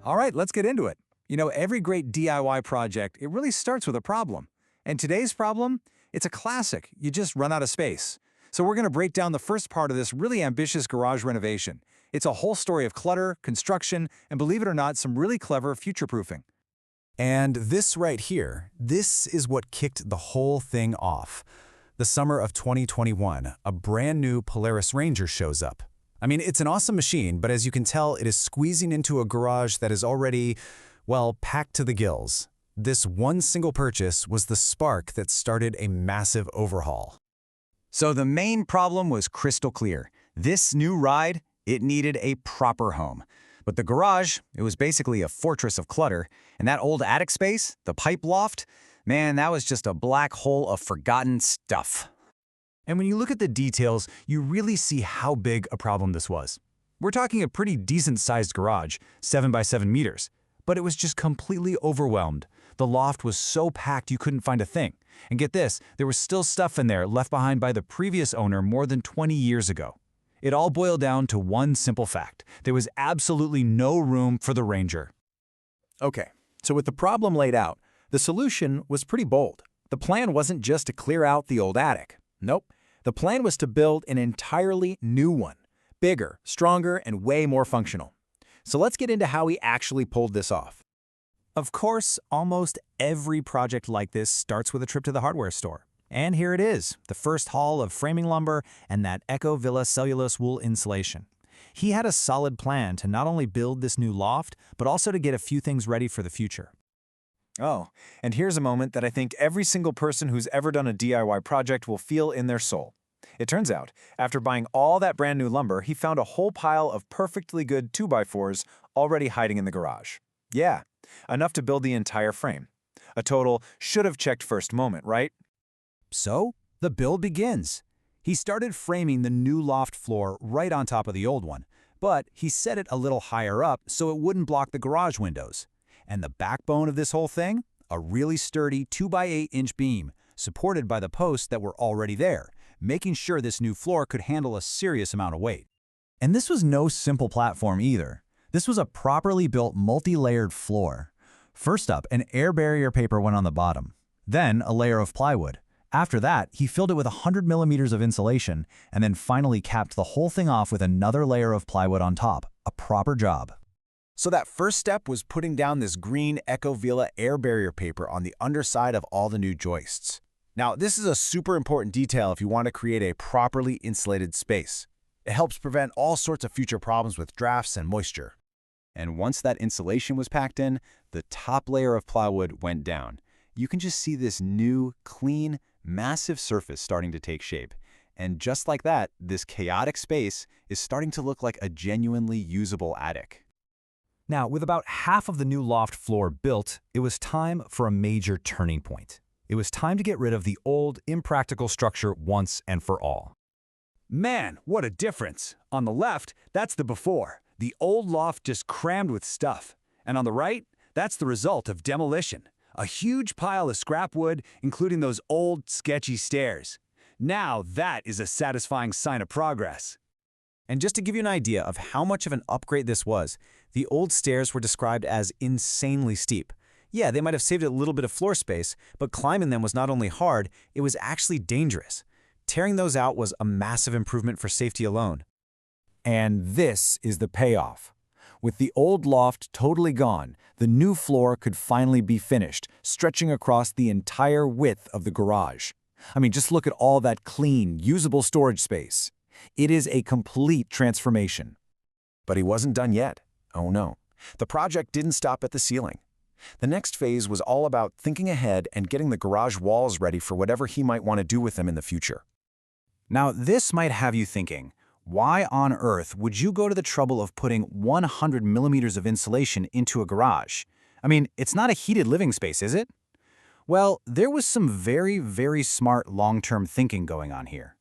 All right, let's get into it. Every great DIY project, it really starts with a problem. And today's problem, it's a classic. You just run out of space. So we're going to break down the first part of this really ambitious garage renovation. It's a whole story of clutter, construction, and believe it or not, some really clever future-proofing. And this right here, this is what kicked the whole thing off. The summer of 2021, a brand new Polaris Ranger shows up. I mean, it's an awesome machine, but as you can tell, it is squeezing into a garage that is already, well, packed to the gills. This one single purchase was the spark that started a massive overhaul. So the main problem was crystal clear. This new ride, it needed a proper home. But the garage, it was basically a fortress of clutter, and that old attic space, the pipe loft, man, that was just a black hole of forgotten stuff. And when you look at the details, you really see how big a problem this was. We're talking a pretty decent-sized garage, 7 by 7 meters, but it was just completely overwhelmed. The loft was so packed you couldn't find a thing. And get this, there was still stuff in there left behind by the previous owner more than 20 years ago. It all boiled down to one simple fact. There was absolutely no room for the Ranger. Okay, so with the problem laid out, the solution was pretty bold. The plan wasn't just to clear out the old attic. Nope. The plan was to build an entirely new one. Bigger, stronger, and way more functional. So let's get into how he actually pulled this off. Of course, almost every project like this starts with a trip to the hardware store. And here it is, the first haul of framing lumber and that Eco Villa cellulose wool insulation. He had a solid plan to not only build this new loft, but also to get a few things ready for the future. Oh, and here's a moment that I think every single person who's ever done a DIY project will feel in their soul. It turns out, after buying all that brand new lumber, he found a whole pile of perfectly good 2x4s already hiding in the garage. Yeah, enough to build the entire frame. A total should-have-checked first moment, right? So, the build begins. He started framing the new loft floor right on top of the old one, but he set it a little higher up so it wouldn't block the garage windows. And the backbone of this whole thing? A really sturdy 2x8-inch beam, supported by the posts that were already there, making sure this new floor could handle a serious amount of weight. And this was no simple platform either. This was a properly built multi-layered floor. First up, an air barrier paper went on the bottom. Then, a layer of plywood. After that, he filled it with 100 millimeters of insulation, and then finally capped the whole thing off with another layer of plywood on top. A proper job. So that first step was putting down this green Eco Villa air barrier paper on the underside of all the new joists. Now, this is a super important detail if you want to create a properly insulated space. It helps prevent all sorts of future problems with drafts and moisture. And once that insulation was packed in, the top layer of plywood went down. You can just see this new, clean, massive surface starting to take shape. And just like that, this chaotic space is starting to look like a genuinely usable attic. Now, with about half of the new loft floor built, it was time for a major turning point. It was time to get rid of the old, impractical structure once and for all. Man, what a difference. On the left, that's the before. The old loft just crammed with stuff. And on the right, that's the result of demolition. A huge pile of scrap wood, including those old, sketchy stairs. Now that is a satisfying sign of progress. And just to give you an idea of how much of an upgrade this was, the old stairs were described as insanely steep. Yeah, they might have saved a little bit of floor space, but climbing them was not only hard, it was actually dangerous. Tearing those out was a massive improvement for safety alone. And this is the payoff. With the old loft totally gone, the new floor could finally be finished, stretching across the entire width of the garage. I mean, just look at all that clean, usable storage space. It is a complete transformation. But he wasn't done yet. Oh no. The project didn't stop at the ceiling. The next phase was all about thinking ahead and getting the garage walls ready for whatever he might want to do with them in the future. Now, this might have you thinking, why on earth would you go to the trouble of putting 100 millimeters of insulation into a garage? I mean, it's not a heated living space, is it? Well, there was some very, very smart long-term thinking going on here.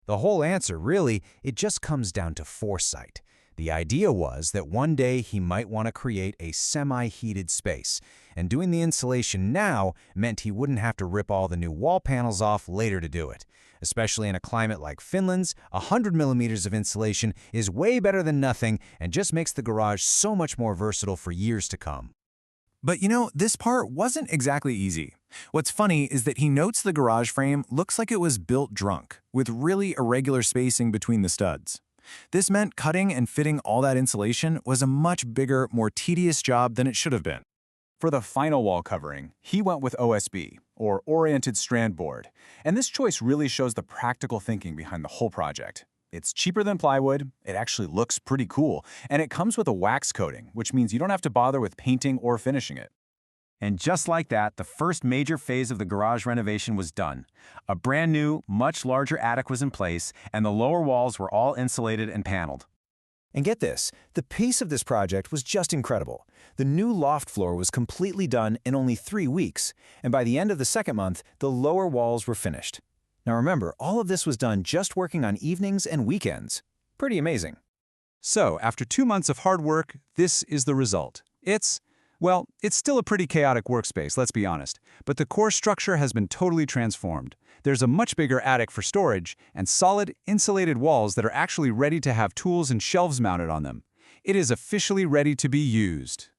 The whole answer, really, it just comes down to foresight. The idea was that one day he might want to create a semi-heated space, and doing the insulation now meant he wouldn't have to rip all the new wall panels off later to do it. Especially in a climate like Finland's, 100 millimeters of insulation is way better than nothing and just makes the garage so much more versatile for years to come. But you know, this part wasn't exactly easy. What's funny is that he notes the garage frame looks like it was built drunk, with really irregular spacing between the studs. This meant cutting and fitting all that insulation was a much bigger, more tedious job than it should have been. For the final wall covering, he went with OSB, or Oriented Strand Board, and this choice really shows the practical thinking behind the whole project. It's cheaper than plywood, it actually looks pretty cool, and it comes with a wax coating, which means you don't have to bother with painting or finishing it. And just like that, the first major phase of the garage renovation was done. A brand new, much larger attic was in place, and the lower walls were all insulated and paneled. And get this, the pace of this project was just incredible. The new loft floor was completely done in only 3 weeks, and by the end of the second month, the lower walls were finished. Now remember, all of this was done just working on evenings and weekends. Pretty amazing. So, after 2 months of hard work, this is the result. Well, it's still a pretty chaotic workspace, let's be honest, but the core structure has been totally transformed. There's a much bigger attic for storage, and solid, insulated walls that are actually ready to have tools and shelves mounted on them. It is officially ready to be used.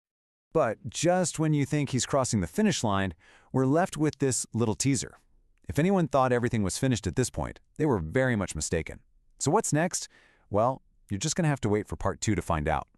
But just when you think he's crossing the finish line, we're left with this little teaser. If anyone thought everything was finished at this point, they were very much mistaken. So what's next? Well, you're just going to have to wait for part 2 to find out.